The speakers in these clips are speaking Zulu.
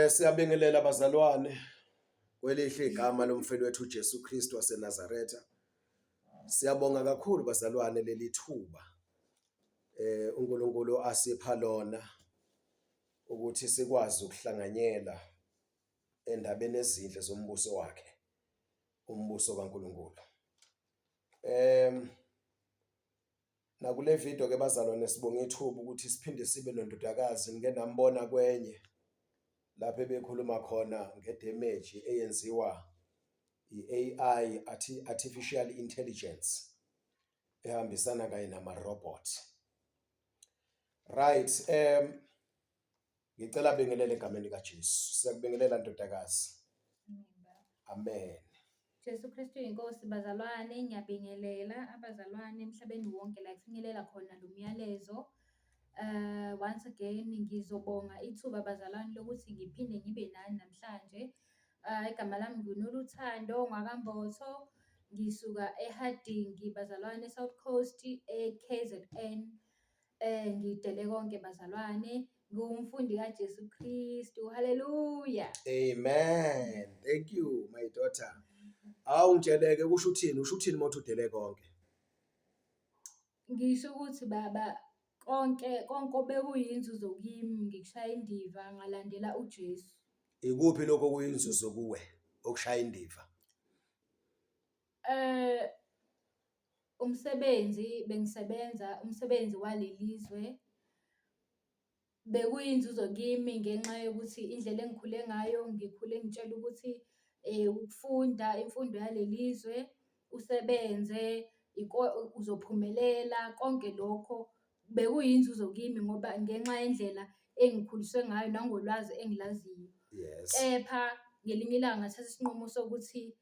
Siyabingelela bazalwane kwelihle igama lomfeli wethu uJesu Kristu waseNazaretha. Siyabonga kakhulu bazalwane leli thuba uNkulunkulu asipha lona ukuthi sikwazi ukuhlanganyela endabeni ezinhle zombuso wakhe, umbuso kaNkulunkulu. Nakule video ke bazalwane sibonga ithuba ukuthi siphinde sibe nondodakazi ngike nambona kwenye lapho bekhuluma khona ngedamage eyenziwa i-AI, artificial intelligence, ehambisana kanye nama-robot. Right, ngicela bingelele egameni likaJesu. Siyakubingelela ndodakazi. Amen. Jesu Kristu inkosi. Bazalwane, ngiyabingelela abazalwane emhlabeni wonke la kufinyelela khona lo myalezo. Once again ngizobonga ithuba bazalwane lokuthi ngiphinde ngibe nani namhlanje. Igama lami nguNoluthando Ngwakambotho, ngisuka eHadingi bazalwane, South Coast, KZN. Ngidele konke bazalwane, ngumfundi kaJesu Kristu. Hallelujah. Amen. Thank you my daughter. Ngitsheleke kusho uthini? Usho uthini mothi udele konke? Ngisho ukuthi baba konke bekuyinzuzo kimi ngikushaya indiva ngalandela uJesu. Ikuphi lokho kuyinzuzo kuwe okushaya indiva? Bengisebenza umsebenzi walelizwe. Bekuyinzuzo kimi ngenxa yokuthi indlela engikhule ngayo, ngikhule ngitshela ukuthi ukufunda imfundo yalelizwe, usebenze uzophumelela, konke lokho bekuyinzuzo kimi ngoba ngenxa yendlela engikhuliswe ngayo nangolwazi engilaziyo. Yes. Kepha ngelinye ilanga ngathatha isinqumo sokuthi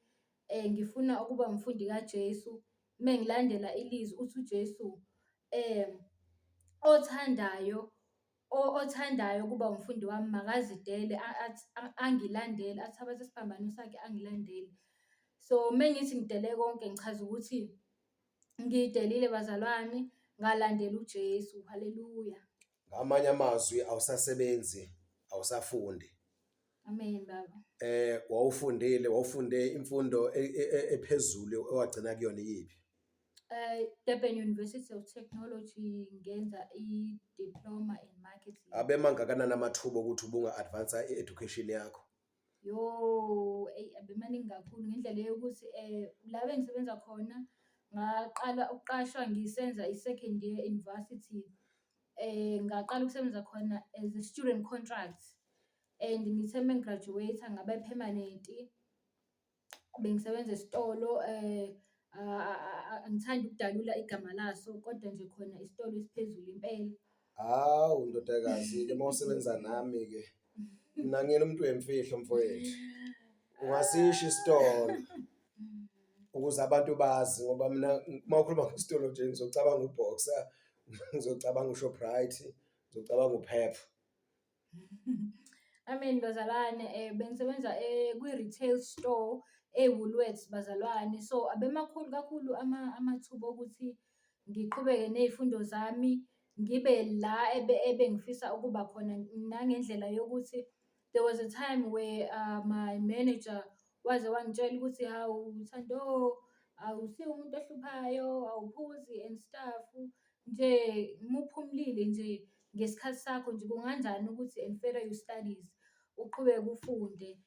ngifuna ukuba umfundi kaJesu. Mengilandela ilizwi uthi uJesu othandayo ukuba umfundi wami makazidele angilandele, athabathe isiphambano sakhe angilandele. So mengithi ngidele konke ngichaza ukuthi ngidelile bazalwane, ngalandela uJesu. Hallelujah. Ngamanye amazwi awusasebenzi, awusafundi. Amen baba. Wawufunde imfundo ephezulu owagcina kuyona yiphi? Durban University of Technology, ngenza i-diploma in marketing. Abe mangakanani amathuba ukuthi ubunga-advance i-education yakho? Abe maningi kakhulu ngendlela yokuthi la bengisebenza khona ngaqala ukuqashwa ngisenza i-second year university. Ngaqala ukusebenza khona as a student contract, and ngithe mengigraduate ngabe permanent. Bengisebenza esitolo, angithandi ukudalula igama laso kodwa nje khona isitolo esiphezulu impela. Hawu ndodakazi-ke mawusebenza nami-ke mina ngiyena umuntu wemfihlo mfowethu. Ungasisho isitolo ukuze abantu bazi ngoba mina mawukhuluma ngesitolo nje ngizocabanga uBoxer, ngizocabanga uShoprite, ngizocabanga uPep. Amen bazalwane. Bengisebenza kwi-retail store eWoolworths bazalwane. So abemakhulu kakhulu amathuba ukuthi ngiqhubeke nezifundo zami, ngibe la ebengifisa ukuba khona, nangendlela yokuthi there was a time where my manager waze wangitshela ukuthi hawu Thando, awusiwo umuntu ohluphayo, awuphuzi and stuff, nje muphumulile nje ngesikhathi sakho nje kunganjani ukuthi and further your studies, uqhubeke ufunde.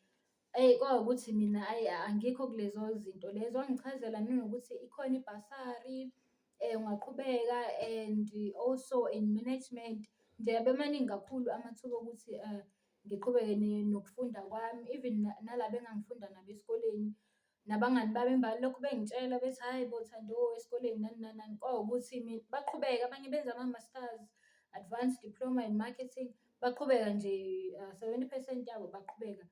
Kwawukuthi mina angikho kulezo zinto lezo. Wangichazela nanokuthi ikhona ibhasari, ungaqhubeka, and also in management. Nje abe maningi kakhulu amathuba ukuthi ngiqhubeke nokufunda kwami. Even nalaba engangifunda nabo esikoleni, nabangani bami balokhu bengitshela bethi hayi bo Thando esikoleni nani. Kwawukuthi baqhubeka, abanye benza ama-masters, advanced diploma in marketing, baqhubeka nje 70% yabo baqhubeka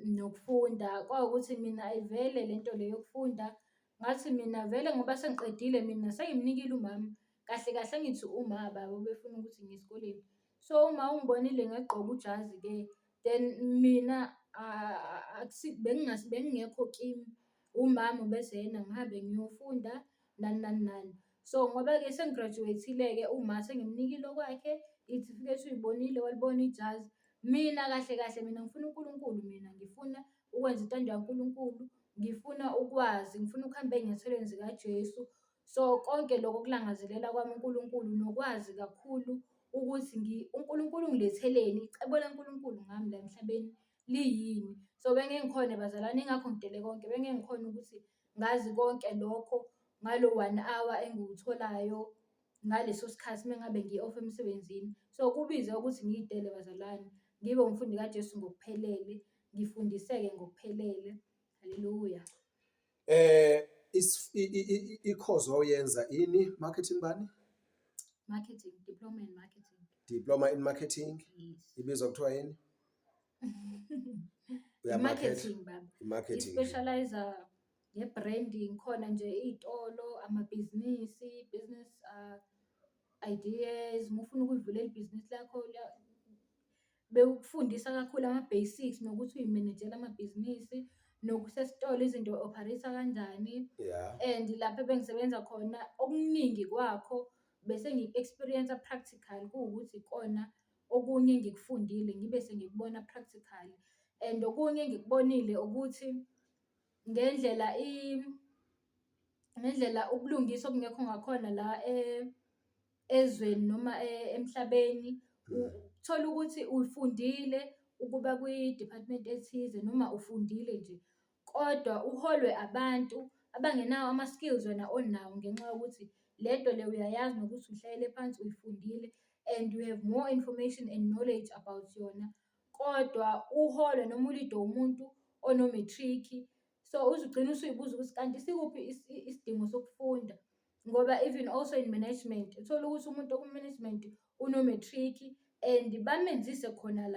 nokufunda. Kwawukuthi mina ayivele lento le yokufunda, ngathi mina vele ngoba sengiqedile mina sengimnikile umama. Kahle kahle ngithi uma baba befuna ukuthi ngiyesikoleni. So uma ungibonile ngegqoka ujazi-ke, then mina bengingekho kimi, umama ubese yena ngihambe ngiyofunda nani. So ngoba-ke sengigraduate-ile-ke uma sengimnikile okwakhe, certificate uyibonile, walibona ijazi. Mina kahle kahle mina ngifuna uNkulunkulu, mina ngifuna ukwenza intando kaNkulunkulu, ngifuna ukwazi, ngifuna ukuhamba ey'nyathelweni zikaJesu. So konke lokho kulangazelela kwami uNkulunkulu, nokwazi kakhulu ukuthi uNkulunkulu ungiletheleni, icebo laNkulunkulu ngami la emhlabeni liyini. So bengeke ngikhone bazalwane, ingakho ngidele konke, bengeke ngikhone ukuthi ngazi konke lokho ngalo 1 hour engiwutholayo ngaleso sikhathi mengabe ngi-off emsebenzini. So kubize ukuthi ngiy'dele bazalwane, ngibe umfundi kaJesu ngokuphelele, ngifundiseke ngokuphelele. Haleluya. I-course wawuyenza ini? Marketing bani? Marketing, diploma in marketing. Diploma in marketing. Yes. Ibizwa kuthiwa yini? Marketing baba. I-marketing. I-specialize nge-branding, khona nje iy'tolo, amabhizinisi, business ideas. Mufuna ukuyivulela ibhizinisi lakho, bekufundisa kakhulu ama-basics nokuthi uy'manejele amabhizinisi, nokusesitolo izinto operate kanjani. Yeah. And lapho ebengisebenza khona okuningi kwakho bese ngi-experience practical, kuwukuthi kona okunye ngikufundile ngibe sengikubona practical. And okunye engikubonile ukuthi ngendlela ubulungisa obungekho ngakhona la ezweni noma emhlabeni, uthola ukuthi ufundile ukuba kwi-department ethize noma ufundile nje, kodwa uholwe abantu abangenawo ama-skills wena onawo, ngenxa yokuthi lento le uyayazi nokuthi uhlalele phansi uyifundile and you have more information and knowledge about yona, kodwa uholwe noma ulidwe umuntu ono-matric. So uzugcina usuy'buza ukuthi kanti sikuphi isidingo sokufunda, ngoba even also in management uthola ukuthi umuntu oku-management uno-matric and bamenzise khona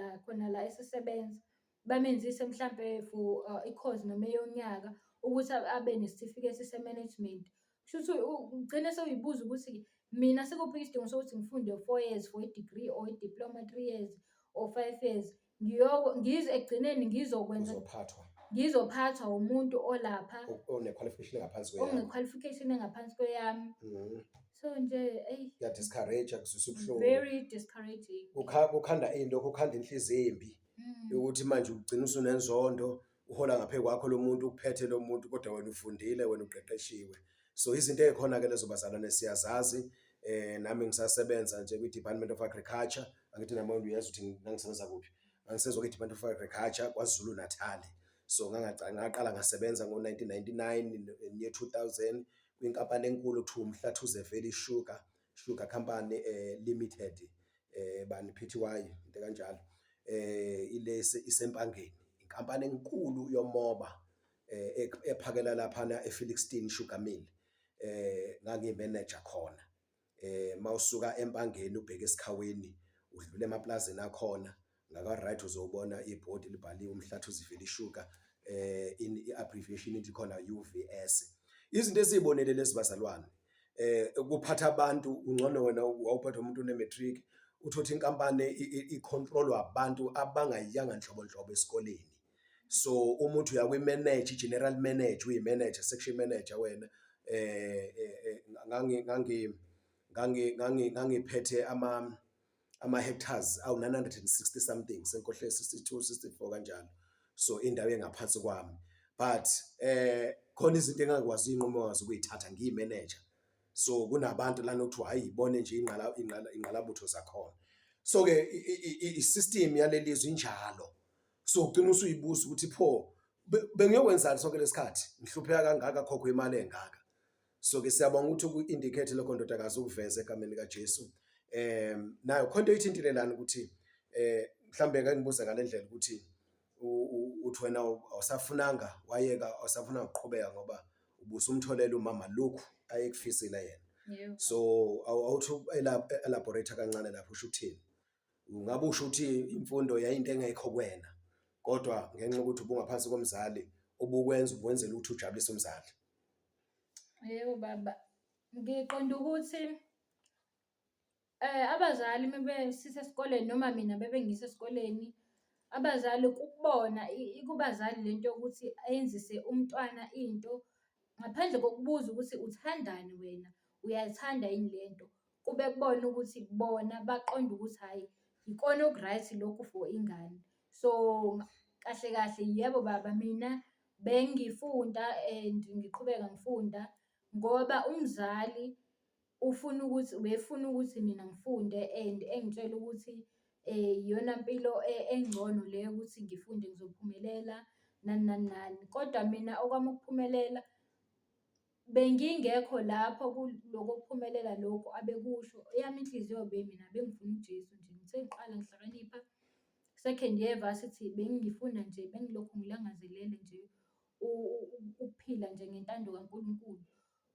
la esisebenza, bamenzise mhlampe for i-course noma eyonyaka ukuthi abe nesitifiketi se-management. Kushuthi ugcine sewuy'buza ukuthi mina sikuphi isidingo sokuthi ngifunde 4 years for i-degree or i-diploma 3 years or 5 years, ngize ekugcineni ngizophathwa umuntu olapha one-qualification engaphansi kweyami. one-qualification engaphansi kweyami. So nje Discourage, kuzwisa ubuhlungu. Very discouraging. Kukhanda inhliziyo embi ukuthi manje ugcina usunenzondo, uhola ngaphe kwakho lo muntu, ukuphethe lo muntu, kodwa wena ufundile, wena uqeqeshiwe. So izinto ey'khona-ke lezo bazalwane siyazazi. Nami ngisasebenza nje kwi-Department of Agriculture. Angithi namuntu uyazi ukuthi ngangisebenza kuphi. Ngangisebenza kwi-Department of Agriculture KwaZulu Natal. So ngaqala ngasebenza ngo-1999 in year 2000 kwinkampani enkulu kuthiwa uMhlathuze Valley Sugar Company Limited, bani PTY into kanjalo. Ilese isempangeni, inkampani enkulu yomoba ephakela laphana ePhilixton Sugar Mill. Ngangimanager khona. Mawusuka empangeni ubheke esikhaweni, udlule emaplazini akhona, ngaka right uzobona ibhodi libhaliwe uMhlathuze Valley Sugar, in abbreviation ithi khona UVS. Izinto ezibonele lezi bazalwane, ukuphatha abantu ungcono wena wawuphatha umuntu one-matric, uthothi inkampani icontrolwa abantu abangayiyanga nhlobo esikoleni. So umuntu uyakwi-manage, general manager, uyi-manager, section manager wena. Ngangiphethe ama-hectares awu-960 something, senkohle 62, 64 kanjalo. So indawo engaphansi kwami, but khona izinto engangikwazi inqumo ngazo ukuyithatha ngiyi-manager. So kunabantu lana okuthiwa hayi ibone nje ingqalabutho zakhona. So-ke i-system yalelizwe injalo. So ugcina usuy'buza ukuthi pho bengiyokwenzani sonke lesikhathi, ngihlupheka kangaka, khokho imali engaka. So-ke siyabonga ukuthi uku-indicate lokho ndodakazi ukuveza egameni likaJesu. Nayo khonto ithintile lana ukuthi mhlambe ngangibuza ngale ndlela ukuthi uthi wena awusafunanga wayeka, awusafuna ukuqhubeka ngoba ubusumtholela umama lokhu ayekufisela yena. So awuthi elaborate kancane lapho usho ukuthini? Ungabe usho ukuthi imfundo yayinto engekho kuwena, kodwa ngenxa yokuthi ubungaphansi komzali ubukwenzela ukuthi ujabulise umzali. Yebo baba, ngiqonda ukuthi abazali mebe sisesikoleni noma mina bebe ngisesikoleni, abazali kubona ikubazali lento yokuthi ayenzise umntwana into ngaphandle kokubuza ukuthi uthandani wena, uyayithanda yini lento. kube kubona ukuthi bona baqonda ukuthi hhayi ikona oku-right lokhu for ingane. So kahle kahle yebo baba, mina bengifunda and ngiqhubeka ngifunda ngoba umzali ubefuna ukuthi mina ngifunde and engitshela ukuthi iyona mpilo engcono le ukuthi ngifunde ngizophumelela nani nani nani. Kodwa mina okwami ukuphumelela bengingekho lapho kuloko kuphumelela lokhu abekusho. Eyami inhliziyo mina bengifuna uJesu nje. Ngithe ngiqala ngihlakanipha second year varsity bengifuna nje, bengilokhu ngilangazelele nje ukuphila nje ngentando kaNkulunkulu.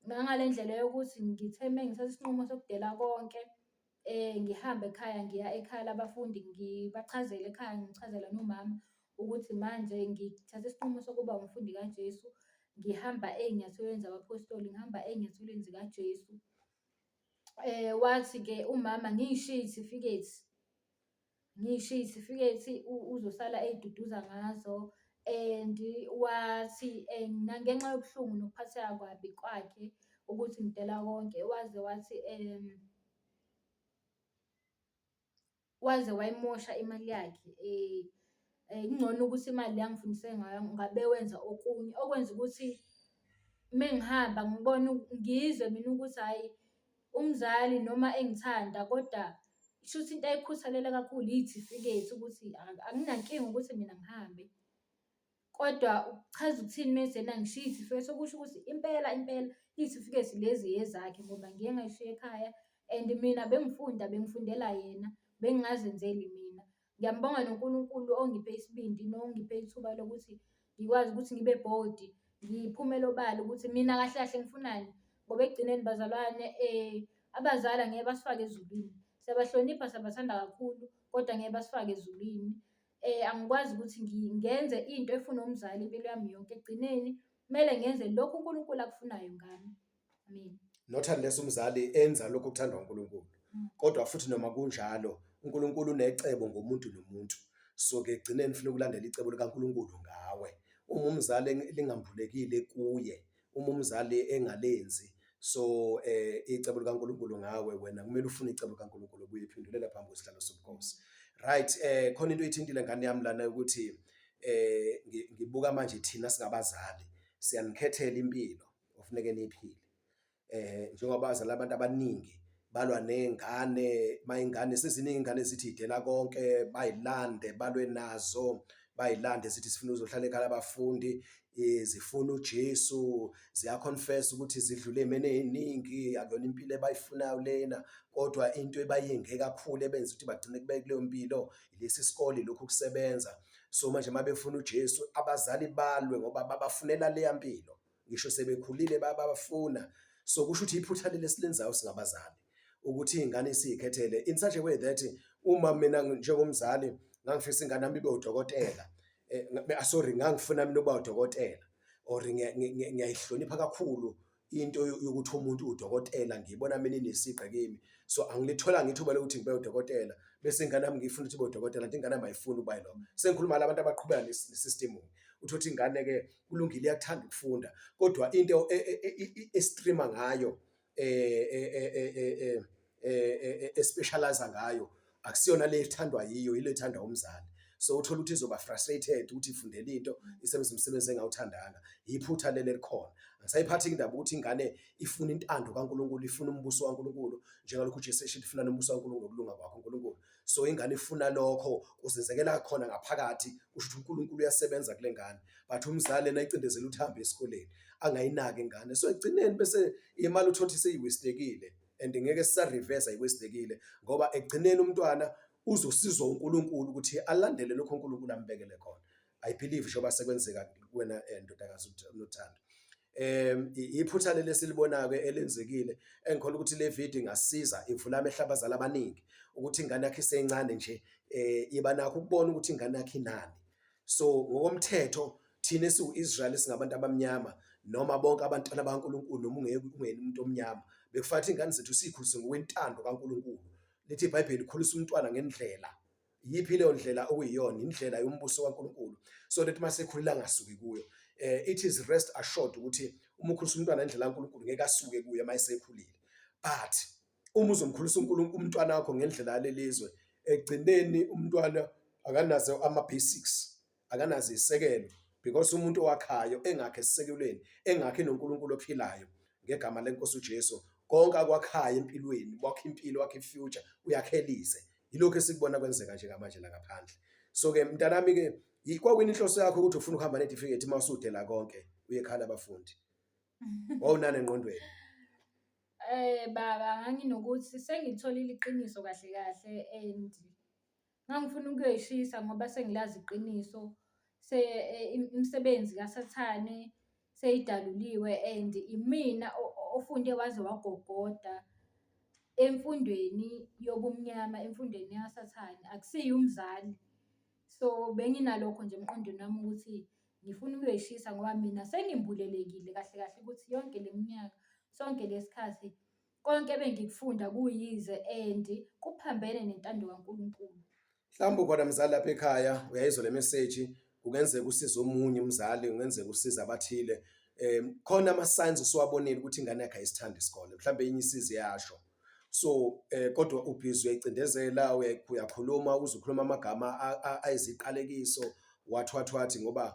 Ngangale ndlela yokuthi ngithe mengithatha isinqumo sokudela konke ngihambe ekhaya, ngiya ekhaya labafundi ngibachazele ekhaya, ngichazela nomama ukuthi manje ngithathe isinqumo sokuba umfundi kaJesu. Ngihamba ey'nyathelweni zabapostoli, ngihamba ey'nyathelweni zikaJesu. Wathi-ke umama ngiyishiye iy'tifiketi uzosala ey'duduza ngazo and wathi nangenxa yobuhlungu nokuphatheka kabi kwakhe ukuthi ngidela konke, waze wayimosha imali yakhe. Kungcono ukuthi imali le angifundise ngayo ngabe wenza okunye okwenza ukuthi mengihamba ngizwe mina ukuthi hhayi umzali noma engithanda kodwa shuthi into ayikhuthalele kakhulu iy'tifiketi ukuthi anginankinga ukuthi mina ngihambe. Kodwa ukuchaza ukuthini mese yena ngishiye iy'tifiketi, okusho ukuthi impela iy'tifiketi lezi ezakhe ngoba ngiye ngayishiya ekhaya and mina bengifundela yena, bengingazenzeli mina. Ngiyambonga noNkulunkulu ongiphe isibindi nongiphe ithuba lokuthi ngikwazi ukuthi ngibe bold, ngiphumele obala ukuthi mina kahle kahle ngifunani. Ngoba ekugcineni bazalwane abazali angeke basifake ezulwini. Siyabahlonipha, siyabathanda kakhulu kodwa ngeke basifake ezulwini. Angikwazi ukuthi ngenze into efuna umzali impilo yami yonke. Ekugcineni kumele ngenze lokhu uNkulunkulu akufunayo ngami. Amen. Not unless umzali enza lokhu okuthandwa uNkulunkulu. Kodwa futhi noma kunjalo uNkulunkulu unecebo ngomuntu nomuntu. So-ke ekugcineni kufanele ukulandela icebo likaNkulunkulu ngawe. Uma umzali lingambulekile kuye, uma umzali engalenzi, so icebo likaNkulunkulu ngawe, wena kumele ufune icebo likaNkulunkulu ubuye iphindulela phambi kwesihlalo sobukhosi. Right, khona into ithintile ngane yami lana ukuthi ngibuka manje thina singabazali siyanikhethela impilo ofuneke niyiphile. Njengoba abazali abantu abaningi balwa nengane, mayingane seziningi ingane zithi idela konke, bayilande balwe nazo, bayilande zithi sifuna uzohlala ekhaya abafundi, zifuna uJesu, ziyaconfess ukuthi zidlule emene eziningi, akuyona impilo ebayifunayo lena. Kodwa into ebayenge kakhulu ebenza ukuthi bagcine kube kuleyo mpilo lesi sikole lokhu kusebenza. So manje mabefuna uJesu abazali balwe ngoba babafunela leya mpilo, ngisho sebekhulile babafuna. So kusho ukuthi iphutha leli silenzayo singabazali ukuthi ingane siyikhethele in such a way that uma mina njengomzali ngangifisa ingane yami ibe udokotela, ngangifuna mina ukuba udokotela, or ngiyayihlonipha kakhulu into yokuthi umuntu udokotela, ngiyibona mina inesigqi kimi. So angilithola ngithuba lokuthi ngibe udokotela bese ingane yami ngifuna ukuthi ibe udokotela, kanti ingane yami ayifuni ukuba yilo. Sengikhuluma labantu abaqhubeka nesystem, uthi ingane ke kulungile iyakuthanda ukufunda kodwa into estreama ngayo especialize ngayo akusiyona le ethandwa yiyo, ile ethandwa umzali. So uthola ukuthi izoba frustrated ukuthi ifundele into isebenza umsebenzi engawuthandanga. Iphutha leli likhona. Angisayiphathi indaba ukuthi ingane ifuna intando kaNkulunkulu, ifuna umbuso kaNkulunkulu njengalokhu uJesu eshithi ifuna umbuso kaNkulunkulu nokulunga kwakho uNkulunkulu. So ingane ifuna lokho kuzenzekela khona ngaphakathi, kusho ukuthi uNkulunkulu uyasebenza kule ngane, but umzali yena icindezela uhambe esikoleni angayinaki ingane. So ekugcineni bese imali uthothi seyiwestekile and ngeke sisareverse ayiwestekile ngoba ekugcineni umntwana uzosizwa uNkulunkulu ukuthi alandele lokho uNkulunkulu ambekele khona. I believe njengoba sekwenzeka kuwena ndodakazi uNothando. Iphutha leli silibonayo elenzekile engikhona ukuthi le video ingasiza ivula amehlo abazali abaningi ukuthi ingane yakhe isencane nje iba nakho ukubona ukuthi ingane yakhe inani. So ngokomthetho thina esiwu-Israel singabantu abamnyama noma bonke abantwana bakaNkulunkulu noma ungeni umuntu omnyama bekufanele ingane zethu siyikhulise ngokwentando kaNkulunkulu. Lithi iBhayibheli likhulisa umntwana ngendlela. Yiphi leyo ndlela okuyiyona? Indlela yombuso kaNkulunkulu. So that masekhulila angasuki kuyo. It is rest assured ukuthi uma ukhulisa umntwana ngendlela kaNkulunkulu ngeke asuke kuye mayesekhulile. But uma uzomkhulisa umntwana wakho ngendlela yalelizwe, egcineni umntwana akanazo ama-basics, akanazo isekelo, because umuntu owakhayo engakho esisekelweni, engakho noNkulunkulu ophilayo ngegama lenkosi uJesu, konke akwakhayo empilweni, wakhe impilo, wakhe future, uyakhelize. Yilokho esikubona kwenzeka njengamanje la ngaphandle. So-ke mntanami-ke, kwakwini inhloso yakho ukuthi ufuna ukuhamba netifiketi uma usudela konke uye ekhaya labafundi? Wawunani engqondweni? Baba, nganginokuthi sengitholile iqiniso kahle kahle, and ngangifuna ukuyoyishisa ngoba sengilazi iqiniso. Imisebenzi kaSathane seyidaluliwe, and imina ofunde waze wagogoda emfundweni yobumnyama, emfundweni yaSathane, akusiye umzali. So benginalokho nje emqondweni wami ukuthi ngifuna ukuyoyishisa ngoba mina sengimbulelekile kahle kahle ukuthi yonke le minyaka, sonke lesikhathi, konke ebengikufunda kuyize and kuphambene nentando kaNkulunkulu. Mhlawumbe ukhona mzali lapha ekhaya uyayizwa le message, kungenzeka usize omunye umzali, kungenzeka usize abathile. Khona ama-signs usuwabonile ukuthi ingane yakhe ayisithanda isikole, mhlawumbe enye isize yasho. So kodwa ubhizi uyayicindezela, uyakhuluma, uzukhuluma amagama ayiziqalekiso, wathi ngoba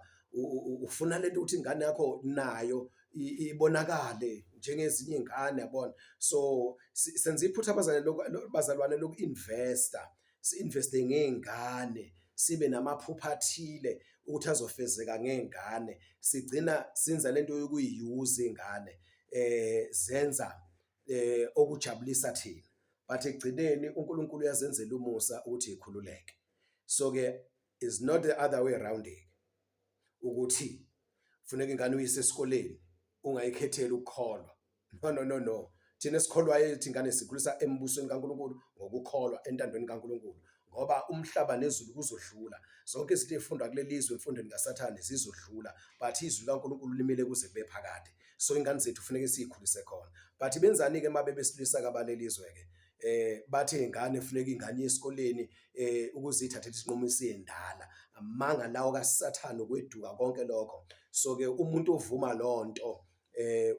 ufuna lento ukuthi ingane yakho nayo ibonakale njengezinye ingane, yabona. So senze iphutha bazalwane loku-investa, si-investe ngey'ngane, sibe namaphupha athile ukuthi azofezeka ngey'ngane, sigcina senza lento yokuyiyuza iy'ngane, zenza okujabulisa thina, but ekugcineni uNkulunkulu uyazenzela umusa ukuthi ikhululeke. So-ke is not the other way around it, ukuthi funeka ingane uyise esikoleni ungayikhetheli ukukholwa. No. Thina esikholwayo ethi ingane sikhulisa embusweni kaNkulunkulu ngokukholwa entandweni kaNkulunkulu, ngoba umhlaba nezulu kuzodlula, zonke izinto ezifundwa kulelizwe emfundweni kaSathane zizodlula, but izwi laNkulunkulu limele kuze kube phakade. So ingane zethu funeka siyikhulise khona. But benzani-ke uma bebesilisa kabalelizwe-ke? Bathi ingane funeka ingane esikoleni ukuze ithathele isinqumo isiyendala, amanga lawo kaSathane ukweduka konke lokho. So-ke umuntu ovuma lonto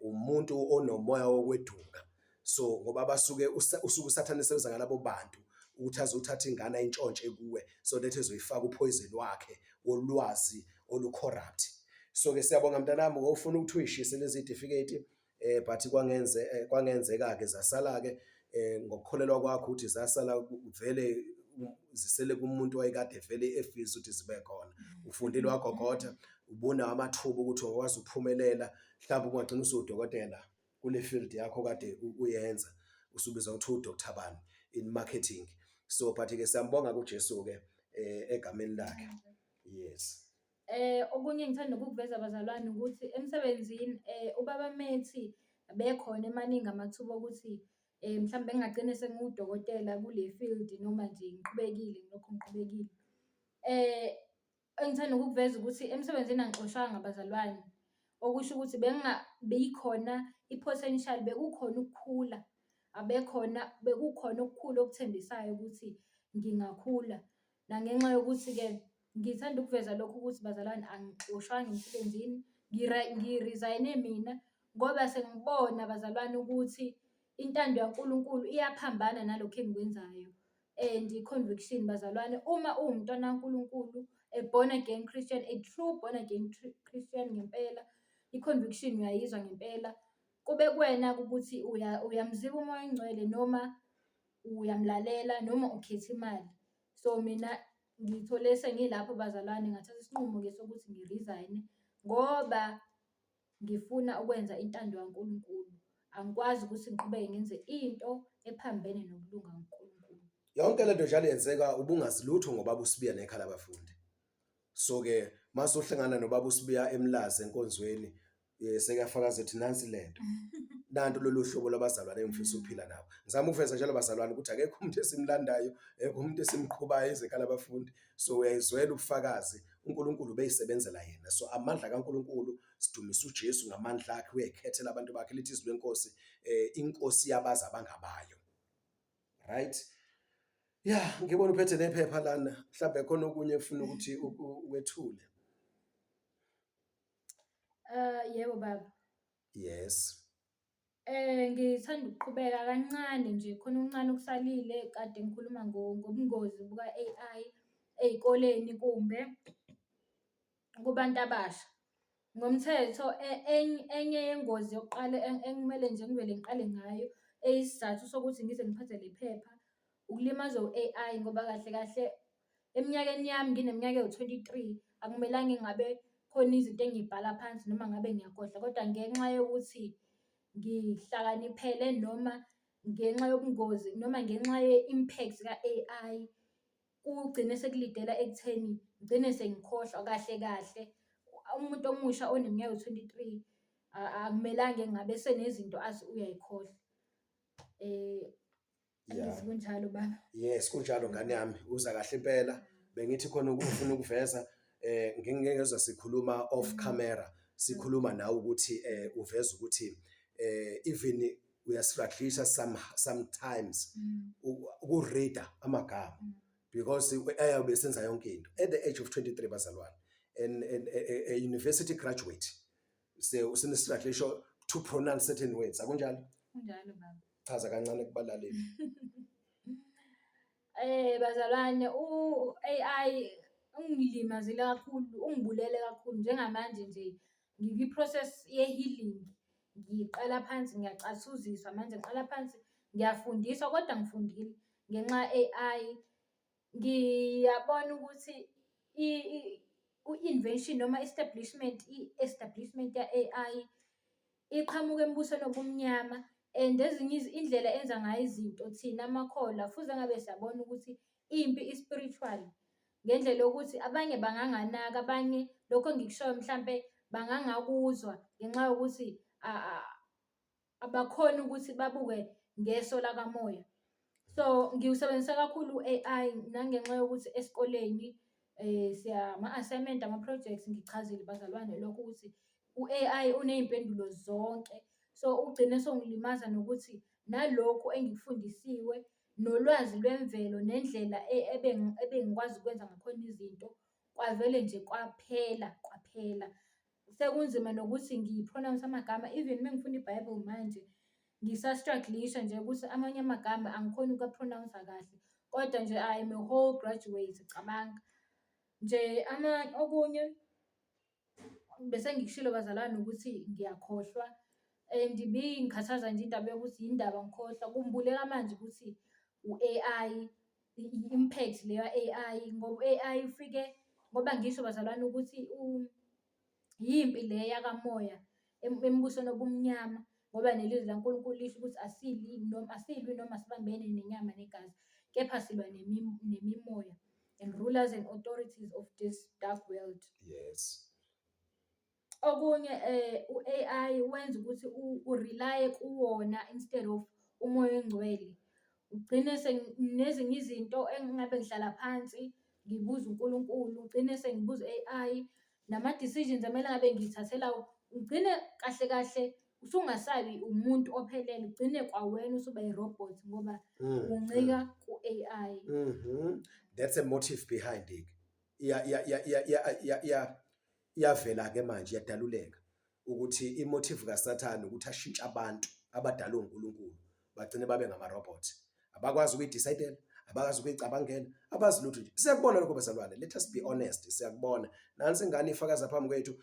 umuntu onomoya wokweduka. So ngoba basuke uSathane esebenza ngalabo bantu ukuthi azothatha ingane ayintshontshe kuwe, so that ezoyifaka uphoyizeni wakhe wolwazi olucorrupt. So-ke siyabonga mntanami, ngofuna ukuthi uyishise lezi certificate, but kwangenzeka-ke zasala-ke ngokukholelwa kwakho ukuthi zasala vele zisele kumuntu wayekade vele efisa ukuthi zibe khona. Ufundile wagogoda, ubona amathuba ukuthi ungakwazi ukuphumelela, mhlawumbe ungagcina usudokotela kule field yakho kade uyenza, usubiza ukuthi uDr. Bani in marketing. So but-ke siyambonga kuJesu-ke egameni lakhe. Yes. Okunye ngithanda ukukuveza abazalwane ukuthi emsebenzini ubaba Methi bekhona emaningi amathuba ukuthi mhlawumbe ngingagcine sengudokotela kule field noma nje ngiqhubekile. Engithanda ukukuveza ukuthi emsebenzini angixoshanga abazalwane, okusho ukuthi beyikhona i-potential, bekukhona ukukhula, bekukhona ukukhula okuthembisayo ukuthi ngingakhula. Nangenxa yokuthi-ke ngithanda ukuveza lokho ukuthi bazalwane angixoshwanga emsebenzini, ngiresign mina ngoba sengibona bazalwane ukuthi intando yaNkulunkulu iyaphambana nalokho engikwenzayo. And i-conviction bazalwane, uma uwumntwana kaNkulunkulu, a born again Christian, a true born again Christian ngempela, i-conviction uyayizwa ngempela. Kube kuwena ukuthi uyamziba umoya oyingcwele noma uyamlalela noma ukhetha imali. So mina ngithole sengilapho bazalwane, ngathatha isinqumo-ke sokuthi ngiresign ngoba ngifuna ukwenza intando yaNkulunkulu. Angikwazi ukuthi ngiqhubeke ngenze into ephambene nokulunga kaNkulunkulu. Yonke lento njalo yenzeka ubungazi lutho ngobaba uSibiya nekhaya labafundi. So-ke mase uhlangana nobaba uSibiya emlazi enkonzweni, sekuyafakaza ukuthi nansi lento. Nanto lolu hlobo lwabazalwane engifisa ukuphila nabo. Ngizama ukuveza njalo bazalwane ukuthi akekho umuntu esimlandayo, akekho umuntu esimqhubayo ezekhaya labafundi. So uyayizwela ubufakazi, uNkulunkulu beyisebenzela yena. So amandla kaNkulunkulu, sidumisa uJesu ngamandla akhe, uyayikhethela abantu bakhe. Lithi izwi lenkosi, inkosi yabaza abangabayo. Right? Yeah, ngibona uphethe nephepha lana, mhlawumbe khona okunye ufuna ukuthi wethule. Yebo baba. Yes. Ngithanda ukuqhubeka kancane nje khona okuncane okusalile kade ngikhuluma ngobungozi buka-A_I ey'koleni kumbe kubantu abasha. Ngomthetho enye yengozi yokuqala ekumele nje ngivele ngiqale ngayo eyisizathu sokuthi ngize ngiphathe le phepha, ukulimazwa u-A_I ngoba kahle kahle eminyakeni yami ngineminyaka ewu-23 akumelanga ngabe khona izinto engiy'bhala phansi noma ngabe ngiyakhohlwa, kodwa ngenxa yokuthi ngihlakaniphele noma ngenxa yobungozi noma ngenxa ye-impact ka-A_I kugcine sekulidela ekutheni ngigcine sengikhohlwa kahle kahle. Umuntu omusha oneminyaka ewu-23 akumelanga ngabe senezinto athi uyayikhohlwa. Angithi kunjalo baba. Yes, kunjalo ngane yami, uza kahle impela. Bengithi khona ukufuna ukuveza ngingezwe sikhuluma off camera, sikhuluma nawe ukuthi uveza ukuthi even uyastrugglisa sometimes ukureader amagama because ayabe senza yonke into at the age of 23 bazalwane, and a university graduate usine struggle to pronounce certain words, akunjalo? Kunjalo baba. Chaza kancane kubalaleli. Bazalwane, u-A_I ungilimazile kakhulu, ungibulele kakhulu. Njengamanje nje ngikwi-process ye-healing, ngiqala phansi ngiyacathuziswa manje ngiqala phansi ngiyafundiswa kodwa ngifundile ngenxa ye-A_I. Ngiyabona ukuthi u-invention noma i-establishment ya-A_I iqhamuka embusweni obumnyama, and ezinye indlela enza ngayo izinto thina amakholwa fuze ngabe siyabona ukuthi impi i-spiritual, ngendlela yokuthi abanye banganganaka, abanye lokho engikushoyo mhlampe bangangakuzwa ngenxa yokuthi abakhoni ukuthi babuke ngeso lakamoya. So ngiwusebenzisa kakhulu u-A_I nangenxa yokuthi esikoleni ama-assignment, ama-projects ngichazile bazalwane lokho ukuthi u-A_I uney'mpendulo zonke. So ugcine sewungilimaza nokuthi nalokhu engikufundisiwe nolwazi lwemvelo nendlela ebengikwazi ukwenza ngakhona izinto kwavele nje kwaphela. Sekunzima nokuthi ngi-pronounce amagama, even mengifunda iBhayibheli manje ngisa-struggle-isha nje ukuthi amanye amagama angikhoni ukuwa-pronounce kahle, kodwa nje I am a whole graduate, cabanga. Nje okunye bese ngikushilo bazalwane ukuthi ngiyakhohlwa and ibingikhathaza nje indaba yokuthi yindaba ngikhohlwa. Kumbuleka manje ukuthi u-A_I, i-impact le ya-A_I ngoba u-A_I ufike, ngoba ngisho bazalwane ukuthi yimpi le yakamoya embusweni obumnyama, ngoba nelizwi laNkulunkulu lisho ukuthi asilwi noma sibambene nenyama negazi, kepha silwa nemimoya and rulers and authorities of this dark world. Yes. Okunye u-A_I wenza ukuthi urelaye kuwona instead of umoya engcwele. Ugcine nezinye izinto engabe ngihlala phansi ngibuza uNkulunkulu, ugcine sengibuza u-A_I nama-decisions amele ngabe ngiy'thathela, ugcine kahle kahle usungasabi umuntu ophelele, ugcine kwawena usuba i-robot ngoba uncika ku-A_I. That's a motive behind it. Iyavela-ke manje, iyadaluleka ukuthi imotive kaSathane ukuthi ashintshe abantu abadalwe uNkulunkulu bagcine babe ngama-robot, abakwazi ukuyidecide, abakwazi ukuyicabangela, abazi lutho nje. Siyakubona lokho bazalwane, let us be honest, siyakubona. Nansi ingane ifakaza phambi kwethu,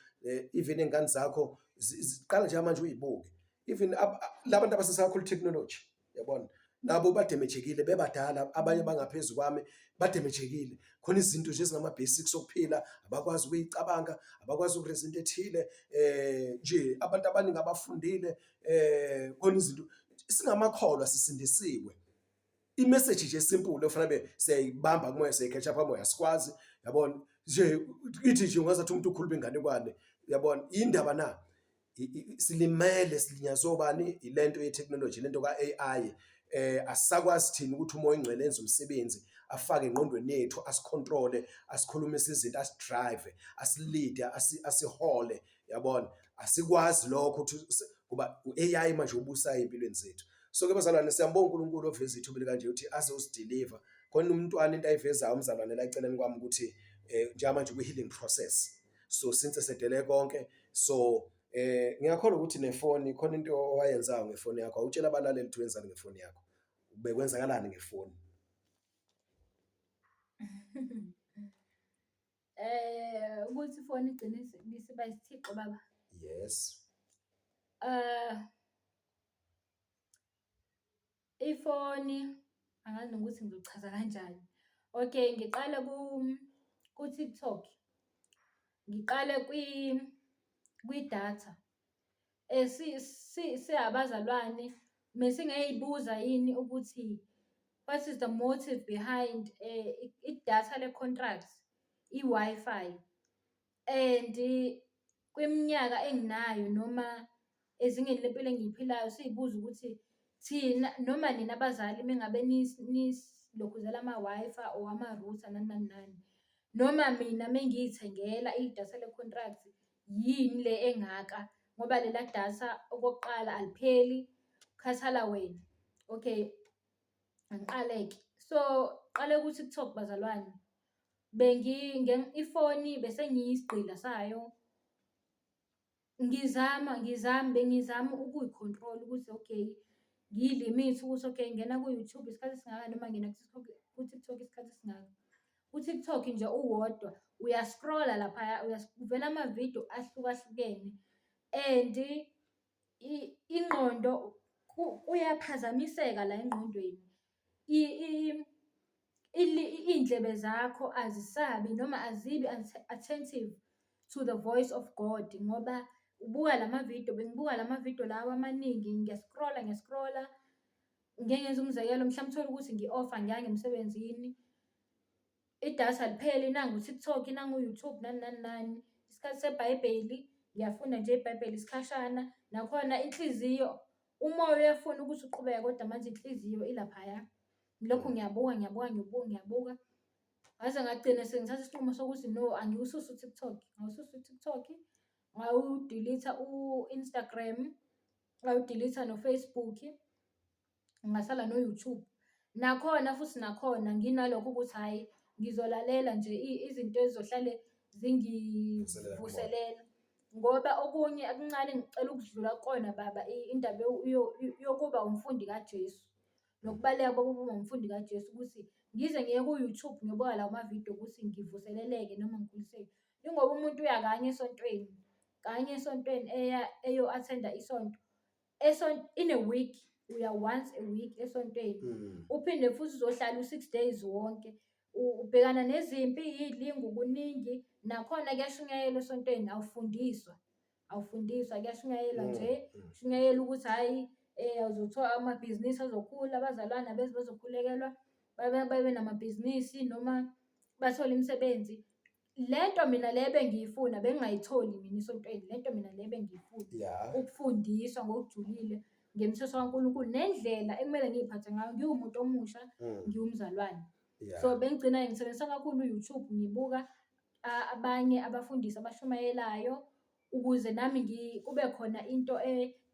even ingane zakho ziqala nje manje uyibuke, even labantu abasesakakhulu technology, yabona, nabo bademejekile, bebadala, abanye bangaphezu kwami bademejekile. Khona izinto nje ezingama-basics okuphila abakwazi ukuyicabanga, abakwazi ukurezinto ethile, nje abantu abaningi abafundile, khona izinto singamakholwa sisindisiwe. I-message nje simple ofanele siyayibamba kumoya, siyayi-catch up amoya, sikwazi, yabona. Nje ithi nje ungazathi umuntu ukhuluma ingane, yabona, indaba na silimele silinyazwe obani ilento ye-technology, lento ka-A_I. Asisakwazi thina ukuthi umoya engcwele enze umsebenzi, afake engqondweni yethu, asicontrole, asikhulumise izinto, asidrive, asilide, asihole, yabona. Asikwazi lokho ukuthi kuba u-A_I manje ubusa empilweni zethu. So-ke bazalwane, siyambonga uNkulunkulu oveza ithuba kanje ukuthi aze usideliver. Khona umntwana into ayivezayo umzalwane la eceleni kwami ukuthi njengamanje kwi-healing process, so since sedele konke, so Ngiyakholwa ukuthi nefoni khona into owayenzayo ngefoni yakho, awutshela abalaleli ukuthi wenzani ngefoni yakho, bekwenzakalani ngefoni? Ukuthi ifoni igcine isiba isithixo baba. Yes. Ifoni angazi nokuthi ngizochaza kanjani. Okay, ngiqale ku-TikTok, ngiqale kwidatha. Siyabazalwane mesingay'buza yini ukuthi what is the motive behind idatha le-contract, i-Wi-Fi. And kwiminyaka enginayo noma ezingeni lempilo engiyiphilayo siy'buza ukuthi thina noma nina abazali mengabe nislokhuzela ama-Wi-Fi or ama-router nani nani nani, noma mina mengiy'thengela idatha le-contract yini le engaka ngoba lela datha okokuqala alipheli, khathala wena. Okay, angiqale-ke. So qale ku-TikTok bazalwane, ifoni bese ngiyisigqila sayo, bengizama ukuyi-control ukuthi okay, ngiyi-limit ukuthi okay ngingena ku-YouTube isikhathi esingaka noma ngingena ku-TikTok isikhathi esingaka. U-TikTok nje uwodwa uya-scroll-a laphaya, kuvela amavidiyo ahlukahlukene and ingqondo kuyaphazamiseka la engqondweni. Iy'ndlebe zakho azisabi noma azibi attentive to the voice of God ngoba ubuka bengibuka lamavidiyo lawa amaningi, ngiya-scroll-a. Ngike ngenze umzekelo mhlampe uthole ukuthi ngi-off angiyanga emsebenzini, idatha alipheli, nangu u-TikTok, nangu u-YouTube nani nani nani. Isikhathi seBhayibheli, ngiyafunda nje iBhayibheli isikhashana. Nakhona inhliziyo, umoya uyafuna ukuthi uqhubeke kodwa manje inhliziyo ilaphaya. Ngilokhu ngiyabuka ngaze ngagcina sengithatha isinqumo sokuthi no, angiwususi u-TikTok, u-TikTok, ngawudilitha u-Instagram, ngawudilitha no-Facebook, ngasala no-YouTube. Nakhona futhi nginalokho ukuthi hhayi ngizolalela nje izinto ezizohlale zingivuselela ngoba okunye akuncane ngicela ukudlula kukona baba, indaba yokuba umfundi kaJesu nokubaluleka kokuba umfundi kaJesu, ukuthi ngize ngiye ku-YouTube ngiyobuka lawo mavidiyo ukuthi ngivuseleleke noma ngikhuliseke. Yingoba umuntu uya kanye esontweni eyo-attend-a isonto. In a week, uya once a week esontweni. Uphinde futhi uzohlala u-6 days wonke. Ubhekana nezimpi, iy'lingo, kuningi. Nakhona kuyashunyayelwa esontweni, awufundiswa, kuyashunyayelwa nje. Shunyayelwa ukuthi hhayi uzothola amabhizinisi azokhula, abazalwane abeze bazokhulekelwa, babe namabhizinisi noma bathole imisebenzi. Lento mina le bengiyifuna bengingayitholi mina esontweni, lento mina le bengiyifuna ukufundiswa ngokujulile ngemithetho kaNkulunkulu nendlela ekumele ngiy'phathe ngayo, ngiwumuntu omusha, ngiwumzalwane. So bengigcina ngisebenzisa kakhulu u-YouTube, ngibuka abanye abafundisi abashumayelayo ukuze nami kube khona into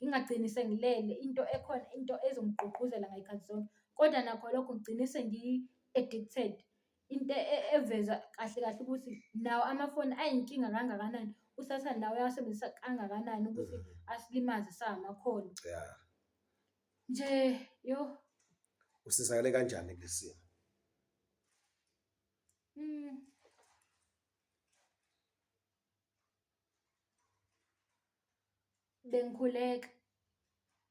ngingagcini sengilele, into ekhona, into ezongigqugquzela ngayikhathi zonke. Kodwa nakho lokho ngigcine sengiyi-addicted, into eveza kahle kahle ukuthi nawo amafoni ayinkinga kangakanani, uSathane nawo uyawasebenzisa kangakanani ukuthi asilimaze samakholwa. Nje yo. Usizakale kanjani kulesi simo? Bengikhuleka,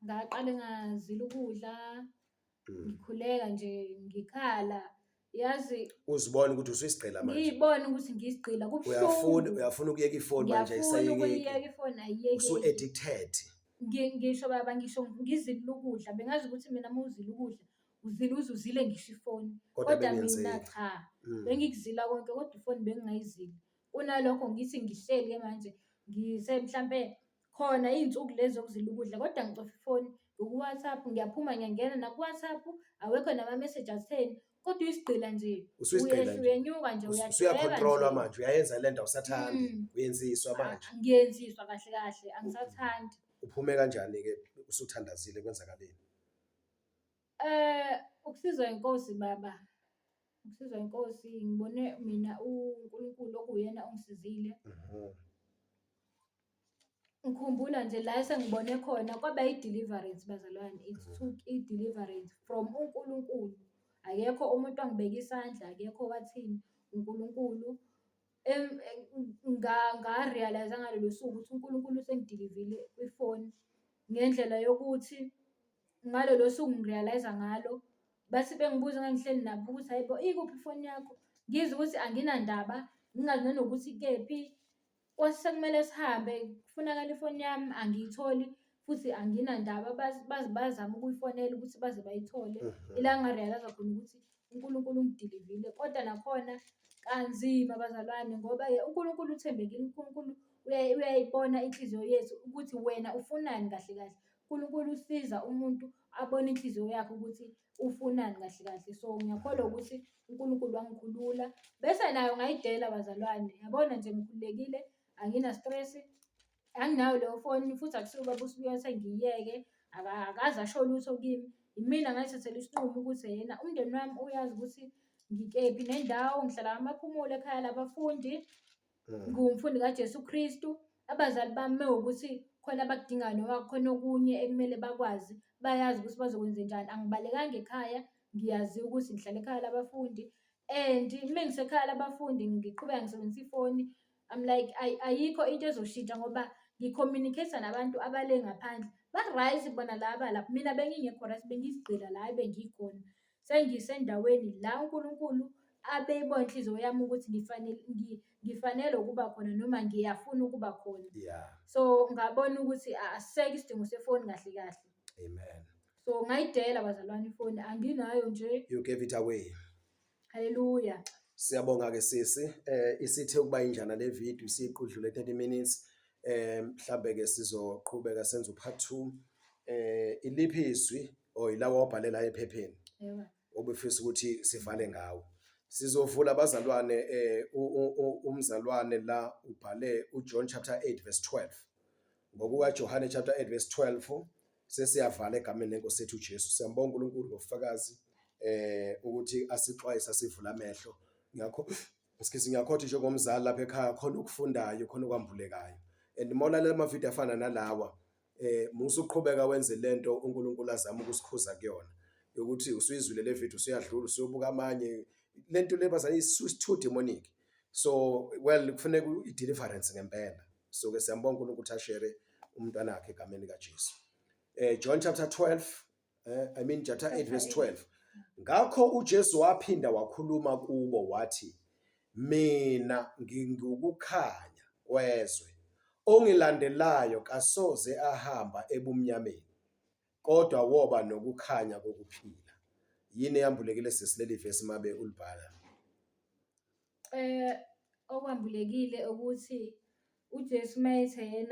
ngaqale ngazila ukudla, ngikhuleka nje, ngikhala, yazi uzibona ukuthi usuyisigqila manje. Ngiyibona ukuthi ngiyisigqila, kubuhlungu. Uyafuna ukuyeka ifoni manje ayisayekeki. Ngiyafuna ukuyeka ifoni ayiyekeki. Usu-addicted. Ngisho baba, ngisho ngizila ukudla, bengazi ukuthi mina uma uzila ukudla uzile ngisho ifoni. Kodwa mina cha, bengikuzila konke kodwa ifoni bengingayizili. Kunalokho ngithi ngihleli-ke manje mhlampe khona iy'nsuku lezi zokuzila ukudla kodwa ngicofa ifoni, ku-WhatsApp, ngiyaphuma ngiyangena naku-WhatsApp, awekho nama-message akutheni, kodwa uyisigqila nje. Uyenyuka nje, usuya-control-wa manje, uyayenza lento awusathandi, uyenziswa manje. Ngiyenziswa kahle kahle, angisathandi. Uphume kanjani-ke usuthandazile, kwenzakaleni? Ukusizwa inkosi baba, ukusizwa inkosi, ngibone mina uNkulunkulu okuyena ongisizile. ngikhumbula nje la esengibone khona kwaba i-deliverance bazalwane. It took i-deliverance from uNkulunkulu. Akekho umuntu wangibeka isandla, akekho wathini, uNkulunkulu. Nga-realize-a ngalolo suku ukuthi uNkulunkulu usengidilivile kwifoni ngendlela yokuthi ngalolo suku ngi-realize-a ngalo, bathi bengibuza ngangihleli nabo ukuthi hayibo ikuphi ifoni yakho? Ngizwe ukuthi anginandaba, ngingazi nanokuthi kephi. Kwase sekumele sihambe, kufunakala ifoni yami angiyitholi futhi anginandaba. Baze bazama ukuyifonela ukuthi baze bayithole. Ila nga-realize-a khona ukuthi uNkulunkulu ungidilivile. Kodwa nakhona kanzima bazalwane ngoba-ke uNkulunkulu uthembekile. uNkulunkulu uyayibona inhliziyo yethu ukuthi wena ufunani kahle kahle. uNkulunkulu usiza umuntu abone inhliziyo yakhe ukuthi ufunani kahle kahle. So ngiyakholwa ukuthi uNkulunkulu wangikhulula bese nayo ngayidela bazalwane. Yabona nje ngikhululekile, angina-stress, anginayo leyo foni futhi akusiwo ubaba uSibuye sengiyiyeke, akaze asho lutho kimi. Yimina ngayithathela isinqumo ukuthi umndeni wami uyazi ukuthi ngikephi nendawo, ngihlala amaphumulo ekhaya labafundi, ngumfundi kaJesu Kristu. Abazali bami mewukuthi khona abakudingayo noma khona okunye ekumele bakwazi, bayazi ukuthi bazokwenzenjani. Angibalekanga ekhaya, ngiyazi ukuthi ngihlala ekhaya labafundi and mengisekhaya labafundi ngiqhubeka ngisebenzisa ifoni. I'm like ayikho into ezoshintsha ngoba ngi-communicate-a nabantu abale ngaphandle. Ba-right bona laba lapha, mina bengingekho right, bengisigcila la ebengikhona. Sengisendaweni la uNkulunkulu abeyibona inhliziyo yami ukuthi ngifanele ukuba khona noma ngiyafuna ukuba khona. So ngabona ukuthi asisekho isidingo sefoni kahle kahle. Amen. So ngayidela bazalwane ifoni, anginayo nje. You gave it away. Hallelujah. Siyabonga-ke sisi. Isithe ukuba injana le video siqudlule 30 minutes. Mhlambe-ke sizoqhubeka senze u-part 2. Iliphi izwi or ilawa wabhalela ephepheni obufisa ukuthi sivale ngawo? Sizovula abazalwane umzalwane la ubhale uJohn chapter 8 verse 12. Ngokuka John chapter 8 verse 12 sesiyavala egameni lenkosi ethu uJesu. Siyambonga uNkulunkulu ngofakazi ukuthi asixwayisa asivula amehlo. Ngiyakhothi njengomzali lapha ekhaya khona ukufundayo, khona okwambulekayo. And mona le mavidiyo afana nalawa musuqhubeka wenze lento uNkulunkulu azama ukusikhuza kuyona. Ukuthi usuyizwile le video usuyadlula usuyobuka amanye. Lento le baza is too demonic. So well kufanele i-deliverance ngempela. So ke siyambonga uNkulunkulu ukuthi ashare umntwana wakhe egameni kaJesu. John chapter 12 chapter 8 verse 12. Ngakho uJesu waphinda wakhuluma kubo wathi, mina ngingukukhanya kwezwe, ongilandelayo kasoze ahamba ebumnyameni kodwa woba nokukhanya kokuphila. Yini eyambulekile sesileli verse mabe ulibhala? Okwambulekile ukuthi uJesu mayethe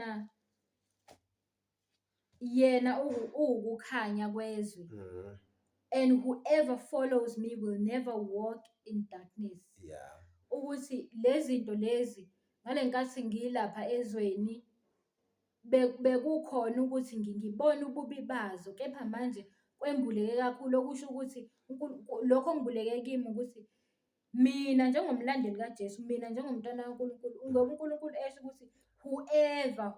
yena ukukhanya kwezwe. And whoever follows me will never walk in darkness. Ukuthi lezi zinto lezi ngale nkathi ngilapha ezweni bekukhona ukuthi ngibone ububi bazo, kepha manje kwembuleke kakhulu. Okusho ukuthi lokho ngibuleke kimi ukuthi mina njengomlandeli kaJesu, mina njengomntwana kaNkulunkulu, ngoba uNkulunkulu esho ukuthi whoever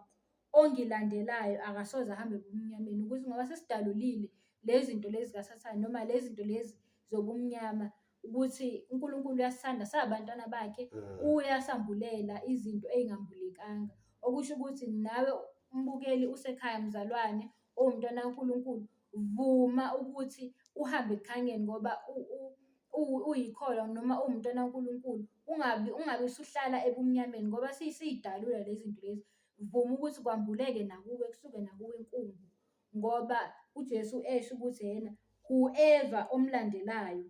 ongilandelayo akasoze ahambe ebumnyameni. Ukuthi ngoba sesidalulile lezi zinto lezi kaSathane noma lezi zinto lezi zobumnyama, ukuthi uNkulunkulu uyasithanda, sabantwana bakhe, uyasambulela izinto ey'ngambulekanga. Okusho ukuthi nawe umbukeli usekhaya, mzalwane owumntwana kaNkulunkulu, vuma ukuthi uhambe ekukhanyeni ngoba uyikholwa noma uwumntwana kaNkulunkulu. Ungabe usuhlala ebumnyameni ngoba siyidalula lezi zinto lezi. Vuma ukuthi kwambuleke nakuwe, kusuke nakuwe inkungu, ngoba uJesu esho ukuthi whoever omlandelayo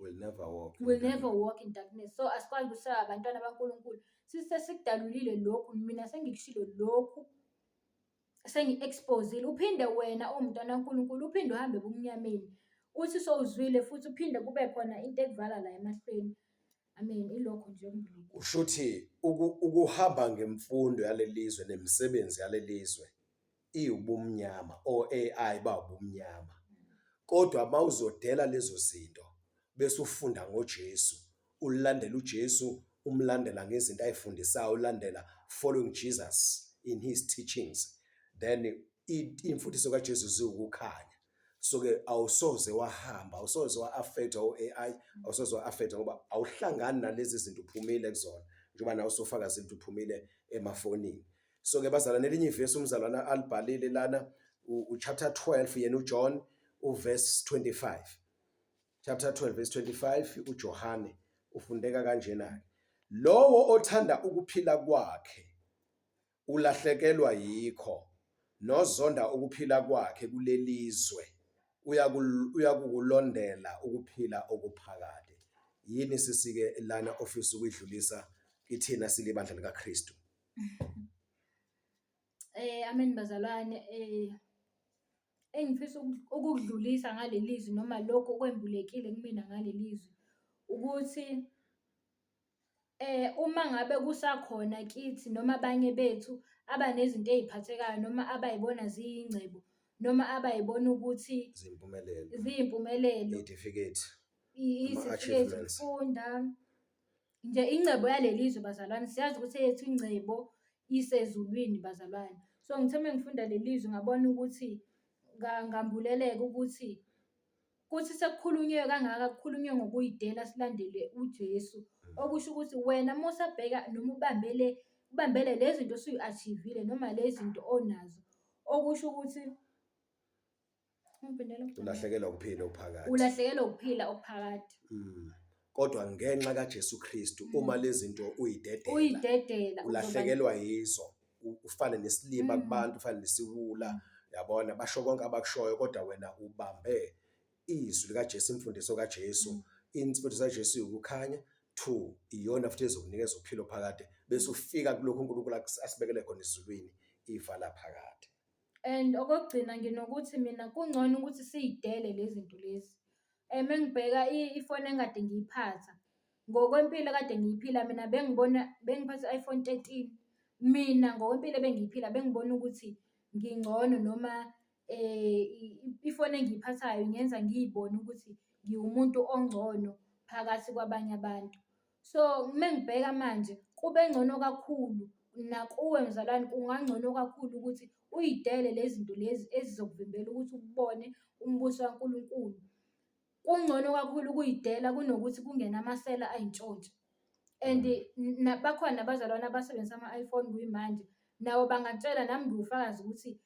will never walk in darkness. So asikwazi ukuthi abantwana baNkulunkulu sikudalulile lokhu, mina sengikushilo lokhu, sengi-expose-ile. Uphinde wena owumntwana kaNkulunkulu uphinde uhambe ebumnyameni, uthi sowuzwile futhi uphinde kube khona into ekuvala la emahlweni. Amen. Ilokho nje okumbulekile. Ushuthi ukuhamba ngemfundo yalelizwe nemisebenzi yalelizwe iubumnyama or AI ba ubumnyama. Kodwa mawuzodela lezo zinto bese ufunda ngoJesu, ulandela uJesu, umlandela ngezinto ayifundisayo, ulandela following Jesus, in his teachings, then imfundiso kaJesu ziwukukhanya. So ke awusoze wahamba, awusoze wa-affecta o-AI, awusoze wa-affecta ngoba awuhlangani nalezi zinto uphumile kuzona njengoba nawe usofakazile ukuthi uphumile emafonini. So ke bazalwane, elinye ivesi umzalwana alibhalile lana chapter 12 yena uJohn uverse 25. Chapter 12 verse 25 uJohane ufundeka kanjena-ke, lowo othanda ukuphila kwakhe ulahlekelwa yikho, nozonda ukuphila kwakhe kulelizwe uyakukulondela ukuphila okuphakade. Yini sisike lana ofisa ukuyidlulisa kithina silibandla likaKristu? Amen bazalwane, engifisa ukudlulisa ngalelizwi noma lokho okwembulekile kumina ngalelizwi ukuthi uma ngabe kusakhona kithi noma abanye bethu abanezinto eziphathekayo noma abayibona ziyingcebo noma abayibona ukuthi ziyimpumelelo, izitifiketi zokufunda nje, ingcebo yalelizwe bazalwane, siyazi ukuthi yethu ingcebo isezulwini bazalwane. So ngitheme ngifunda lelizwi ngabona ukuthi ngambuleleka ukuthi sekukhulunywe kangaka, kukhulunywe ngokuyidela silandele uJesu, okusho ukuthi wena musabheka noma ubambele lezi zinto osuyi-achievile noma lezi zinto onazo, okusho ukuthi ulahlekelwa ukuphila okuphakade, ulahlekelwa ukuphila okuphakade. Kodwa ngenxa kaJesu Kristu uma lezi zinto uyidedela ulahlekelwa yizo, ufane nesilima kubantu, ufane nesiwula, yabona basho konke abakushoyo, kodwa wena ubambe izwi likaJesu, imfundiso kaJesu. Imfundiso kaJesu ukukhanya, 2 iyona futhi ezokunikeza ukuphila ophakade, bese ufika kulokho uNkulunkulu asibekele khona ezulwini, ifa laphakade. And okugcina nginokuthi mina kungcono ukuthi siyidele lezi zinto lezi. Mengibheka ifoni engade ngiyiphatha ngokwempilo kade ngiyiphila mina, bengiphatha i-iPhone 13. Mina ngokwempilo bengiyiphila bengibona ukuthi ngingcono noma ifoni engiyiphathayo ngenza ngiyibone ukuthi ngiwumuntu ongcono phakathi kwabanye abantu. So mengibheka manje kube ngcono kakhulu nakuwe mzalwane, kungangcono kakhulu ukuthi uyidele lezi zinto lezi ezizokuvimbela ukuthi ubone umbuso kaNkulunkulu. Kungcono kakhulu ukuyidela kunokuthi kungena amasela ayintshontsho. And bakhona abazalwane abasebenzisa ama-iPhone kuyimanje, nawo bangantshela, nami ngiwufakazi ukuthi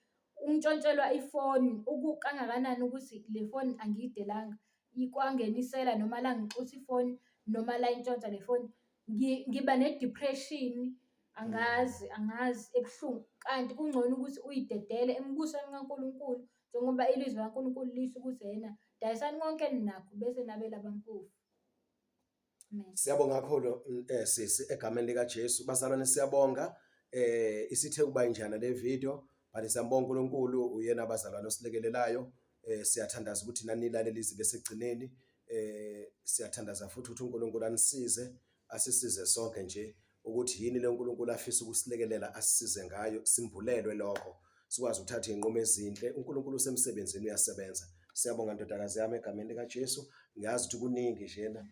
untshontshelwa ifoni kangakanani ukuthi le foni angiyidelanga, ikwangenisela noma la ngixutha ifoni noma la intshontsha le foni, ngiba ne-depression, angazi ebuhlungu. Kanti kungcono ukuthi uyidedele embusweni kaNkulunkulu, njengoba ilizwi likaNkulunkulu lisho ukuthi yena dayisani konke eninakho bese nabela abampofu. Siyabonga kakhulu sisi egameni likaJesu. Bazalwane, siyabonga isithe kuba injana le video, but siyambonga uNkulunkulu uyena bazalwane osilekelelayo. Siyathandaza ukuthi nanilalele izwi besegcineni. Siyathandaza futhi ukuthi uNkulunkulu asisize sonke nje ukuthi yini le uNkulunkulu afisa ukusilekelela, asisize ngayo, simbulelwe lokho, sikwazi ukuthatha iy'nqumo ezinhle. uNkulunkulu usemsebenzini, uyasebenza. Siyabonga ndodakazi yami egameni likaJesu. Ngiyazi ukuthi kuningi njena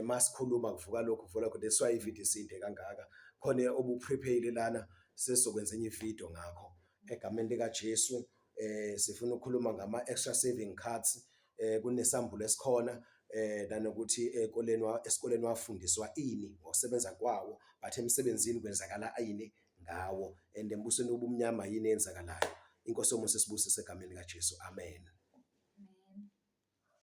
masikhuluma kuvuka lokhu kuvula kodwa that's why ivideo isinde kangaka, khona obuprepare lana sesizokwenza enye ivideo ngakho egameni likaJesu. Sifuna ukukhuluma ngama-extra saving cards, kunesambulo esikhona nanokuthi esikoleni wafundiswa ini ngokusebenza kwawo, but emsebenzini kwenzakala ini ngawo, and embusweni obumnyama yini eyenzakalayo. Inkosi yomusa sibusise egameni likaJesu, amen.